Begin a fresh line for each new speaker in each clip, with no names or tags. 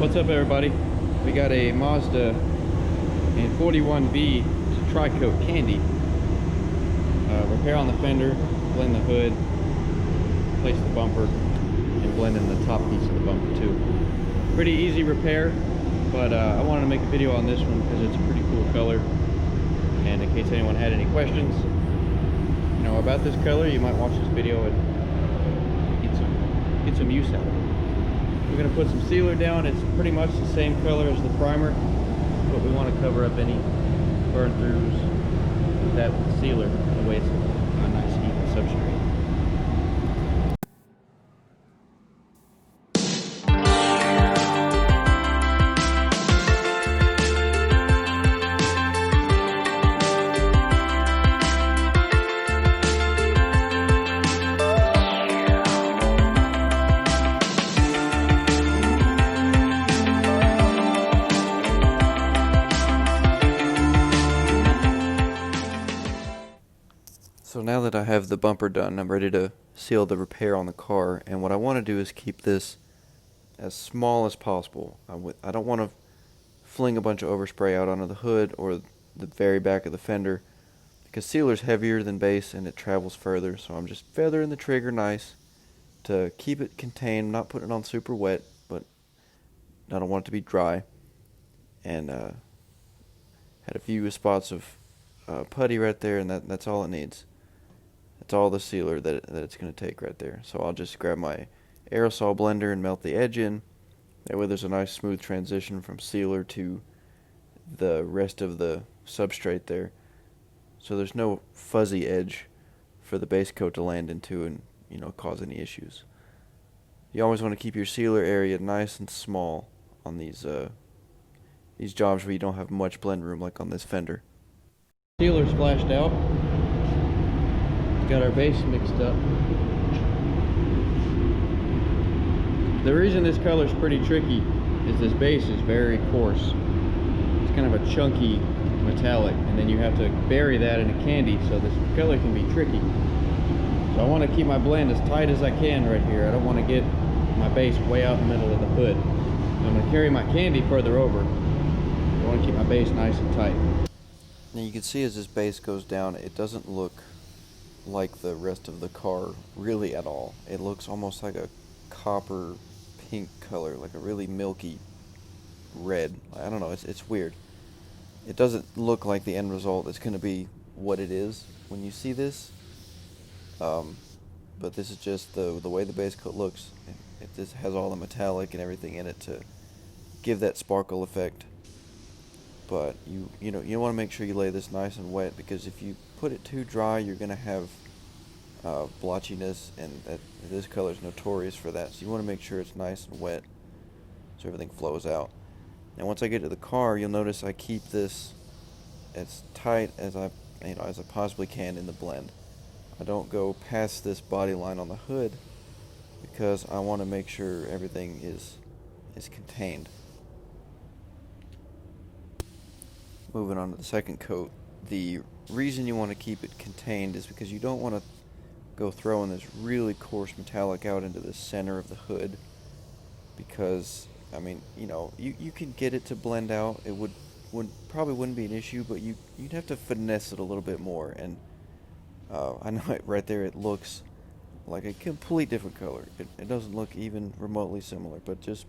What's up, everybody? We got a Mazda in 41B tri-coat candy. Repair on the fender, blend the hood, place the bumper, and blend in the top piece of the bumper too. Pretty easy repair, but I wanted to make a video on this one because it's a pretty cool color. And in case anyone had any questions, about this color, you might watch this video and get some use out of it. We're going to put some sealer down. It's pretty much the same color as the primer, but we want to cover up any burn throughs with that sealer. That way it's a nice even substrate. So now that I have the bumper done, I'm ready to seal the repair on the car, and what I want to do is keep this as small as possible. I don't want to fling a bunch of overspray out onto the hood or the very back of the fender, because sealer's heavier than base and it travels further, so I'm just feathering the trigger nice to keep it contained, not putting it on super wet, but I don't want it to be dry. And had a few spots of putty right there, and that's all it needs. That's all the sealer that it's going to take right there. So I'll just grab my aerosol blender and melt the edge in. That way there's a nice smooth transition from sealer to the rest of the substrate there. So there's no fuzzy edge for the base coat to land into and cause any issues. You always want to keep your sealer area nice and small on these jobs where you don't have much blend room, like on this fender. Sealer splashed out. Got our base mixed up. The reason this color is pretty tricky is this base is very coarse. It's kind of a chunky metallic, and then you have to bury that in a candy, so this color can be tricky. So I want to keep my blend as tight as I can right here. I don't want to get my base way out in the middle of the hood. I'm going to carry my candy further over. I want to keep my base nice and tight. Now you can see as this base goes down, it doesn't look like the rest of the car really at all. It looks almost like a copper pink color, like a really milky red. I don't know, it's weird. It doesn't look like the end result is going to be what it is when you see this, but this is just the way the base coat looks. It just has all the metallic and everything in it to give that sparkle effect. But you want to make sure you lay this nice and wet, because if you put it too dry, you're going to have blotchiness, and this color is notorious for that. So you want to make sure it's nice and wet so everything flows out. And once I get to the car, you'll notice I keep this as tight as I possibly can in the blend. I don't go past this body line on the hood, because I want to make sure everything is contained. Moving on to the second coat, the reason you want to keep it contained is because you don't want to go throwing this really coarse metallic out into the center of the hood, because you can get it to blend out. It probably wouldn't be an issue, but you'd have to finesse it a little bit more. And I know right there it looks like a complete different color. It doesn't look even remotely similar, but just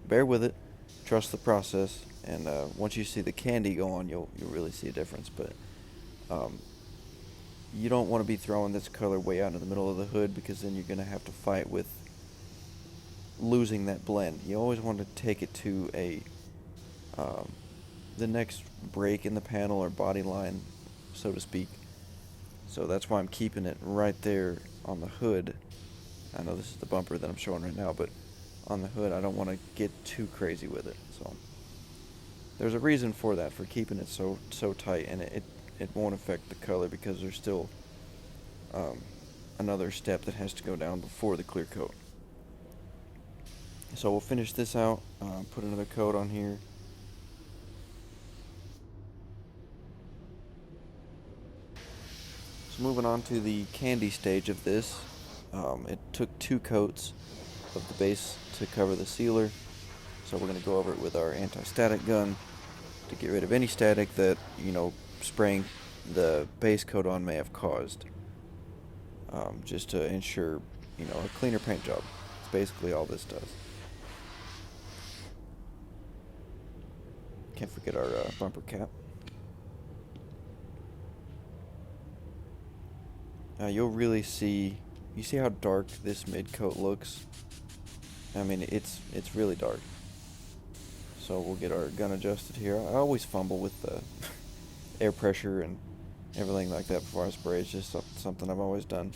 bear with it. Trust the process, and once you see the candy go on, you'll really see a difference. But you don't want to be throwing this color way out in the middle of the hood, because then you're going to have to fight with losing that blend. You always want to take it to the next break in the panel or body line, so to speak. So that's why I'm keeping it right there on the hood. I know this is the bumper that I'm showing right now, but on the hood I don't want to get too crazy with it. So there's a reason for that, for keeping it so tight, and it won't affect the color, because there's still another step that has to go down before the clear coat. So we'll finish this out, put another coat on here. So moving on to the candy stage of this, it took 2 coats of the base to cover the sealer. So we're going to go over it with our anti-static gun to get rid of any static that, spraying the base coat on may have caused. Just to ensure, a cleaner paint job. That's basically all this does. Can't forget our bumper cap. You'll really see, you see how dark this mid coat looks? I mean, it's really dark. So we'll get our gun adjusted here. I always fumble with the air pressure and everything like that before I spray. It's just something I've always done.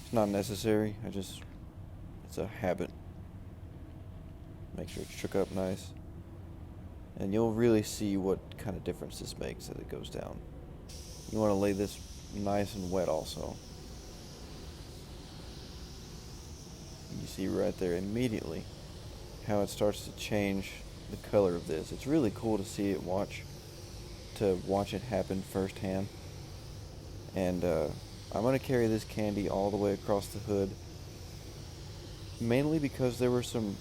It's not necessary. It's a habit. Make sure it's shook up nice. And you'll really see what kind of difference this makes as it goes down. You want to lay this nice and wet also. You see right there immediately how it starts to change the color of this. It's really cool to see it watch it happen firsthand. And I'm going to carry this candy all the way across the hood, mainly because there were some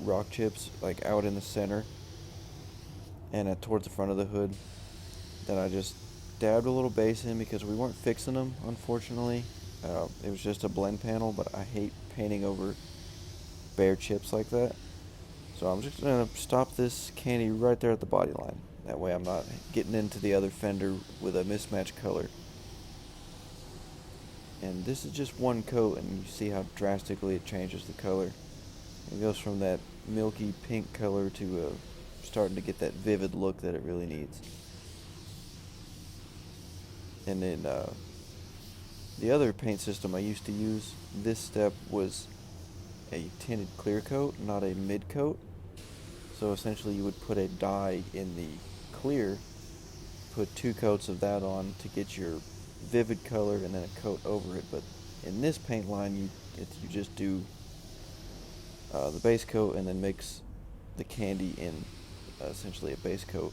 rock chips like out in the center and towards the front of the hood that I just dabbed a little base in because we weren't fixing them, unfortunately. It was just a blend panel, but I hate painting over bare chips like that. So I'm just going to stop this candy right there at the body line. That way I'm not getting into the other fender with a mismatched color. And this is just one coat, and you see how drastically it changes the color. It goes from that milky pink color to starting to get that vivid look that it really needs. And then the other paint system I used to use, this step was a tinted clear coat, not a mid coat. So essentially you would put a dye in the clear, put 2 coats of that on to get your vivid color and then a coat over it. But in this paint line you just do the base coat and then mix the candy in essentially a base coat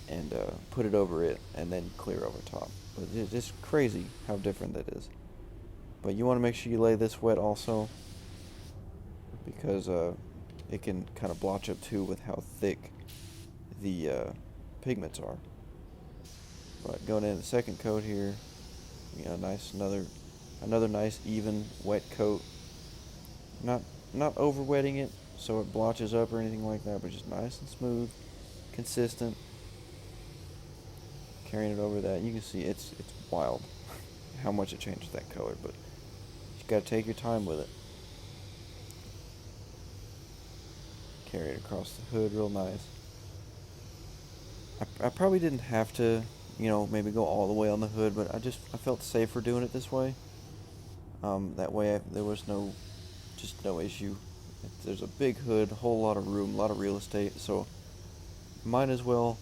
and put it over it and then clear over top. But it's just crazy how different that is. But you want to make sure you lay this wet also, because it can kind of blotch up too with how thick the pigments are. But going in the second coat here, nice another nice even wet coat. Not over wetting it so it blotches up or anything like that, but just nice and smooth, consistent. Carrying it over that, you can see it's wild how much it changes that color, but you gotta take your time with it. Carry it across the hood real nice. I probably didn't have to, maybe go all the way on the hood, but I felt safer doing it this way. That way there was no issue. There's a big hood, a whole lot of room, a lot of real estate, so might as well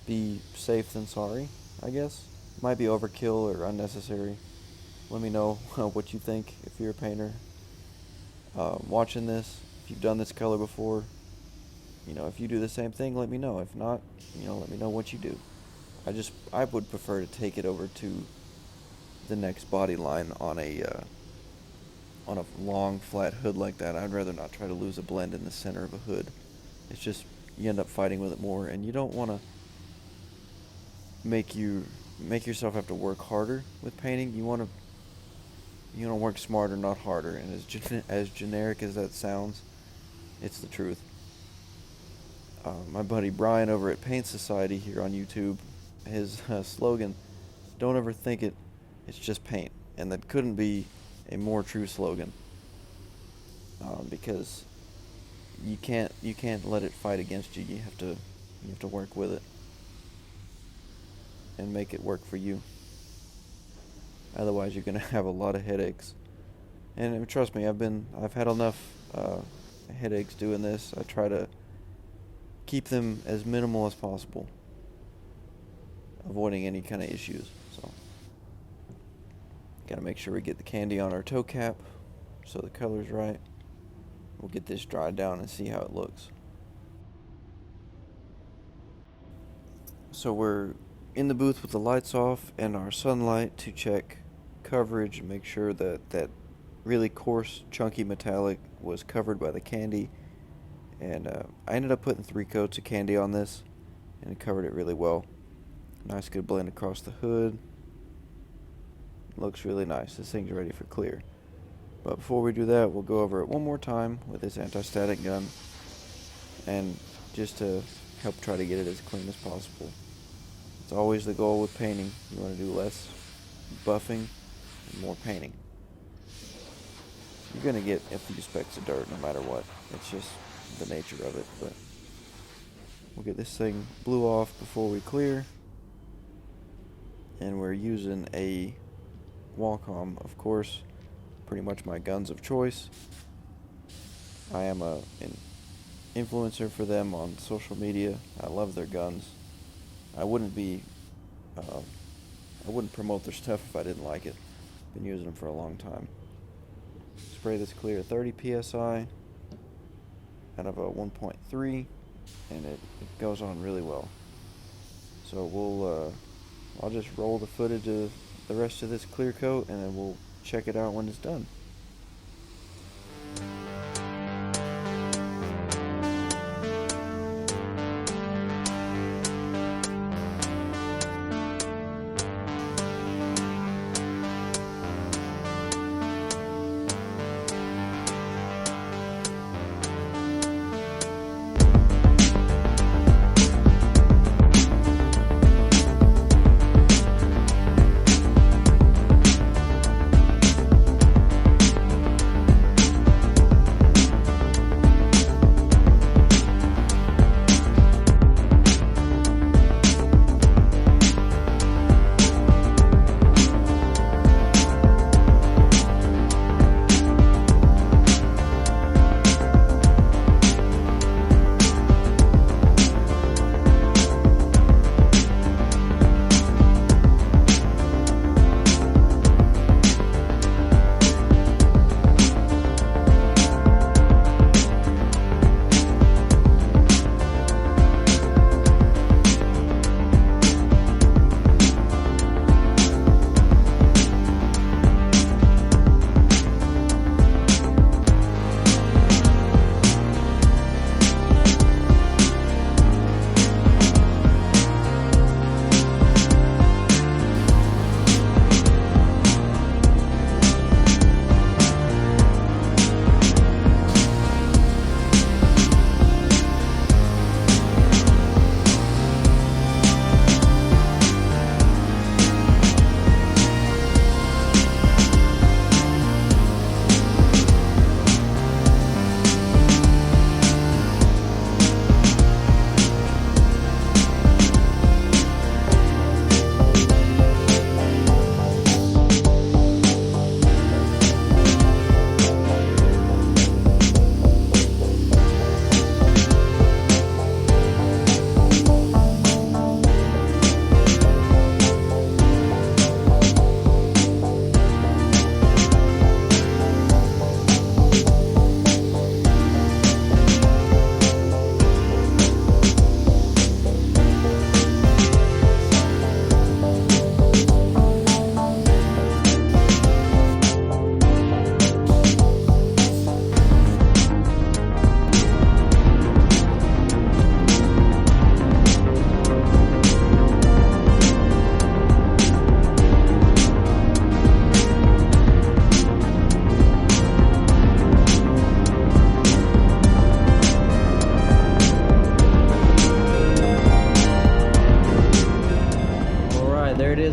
be safe than sorry, I guess. Might be overkill or unnecessary. Let me know what you think if you're a painter. Watching this, if you've done this color before, if you do the same thing, let me know. If not, let me know what you do. I would prefer to take it over to the next body line on a long flat hood like that. I'd rather not try to lose a blend in the center of a hood. It's just, you end up fighting with it more, and you don't want to make yourself have to work harder with painting. You want to work smarter, not harder. And as generic as that sounds, it's the truth. My buddy Brian over at Paint Society here on YouTube, his slogan, "Don't ever think it's just paint," and that couldn't be a more true slogan. Because you can't let it fight against you. You have to work with it and make it work for you. Otherwise, you're gonna have a lot of headaches. And trust me, I've had enough headaches doing this. I try to keep them as minimal as possible, avoiding any kind of issues. So, gotta make sure we get the candy on our toe cap so the color's right. We'll get this dried down and see how it looks. So we're in the booth with the lights off and our sunlight to check coverage and make sure that really coarse, chunky metallic was covered by the candy, and I ended up putting 3 coats of candy on this, and it covered it really well. Nice good blend across the hood. Looks really nice. This thing's ready for clear. But before we do that, we'll go over it one more time with this anti-static gun, and just to help try to get it as clean as possible. It's always the goal with painting. You want to do less buffing and more painting. You're going to get a few specks of dirt no matter what. It's just the nature of it. But we'll get this thing blue off before we clear. And we're using a Wacom, of course, pretty much my guns of choice. I am an influencer for them on social media. I love their guns. I wouldn't promote their stuff if I didn't like it. Been using them for a long time. Spray this clear at 30 psi out of a 1.3, and it goes on really well. So I'll just roll the footage of the rest of this clear coat, and then we'll check it out when it's done.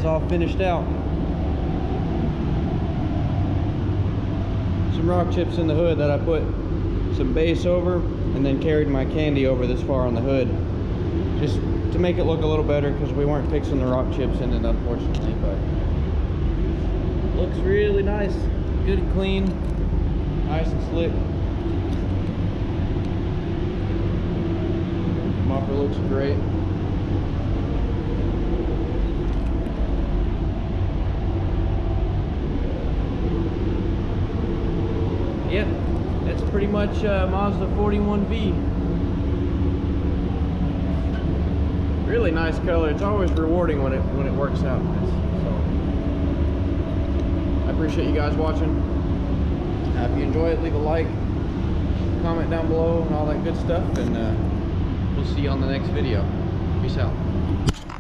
All finished out. Some rock chips in the hood that I put some base over, and then carried my candy over this far on the hood, just to make it look a little better, because we weren't fixing the rock chips in it, unfortunately. But looks really nice, good and clean, nice and slick. Mopper looks great. Yeah, that's pretty much Mazda 41V. Really nice color. It's always rewarding when it works out. So I appreciate you guys watching. If you enjoy it, leave a like, comment down below, and all that good stuff. And we'll see you on the next video. Peace out.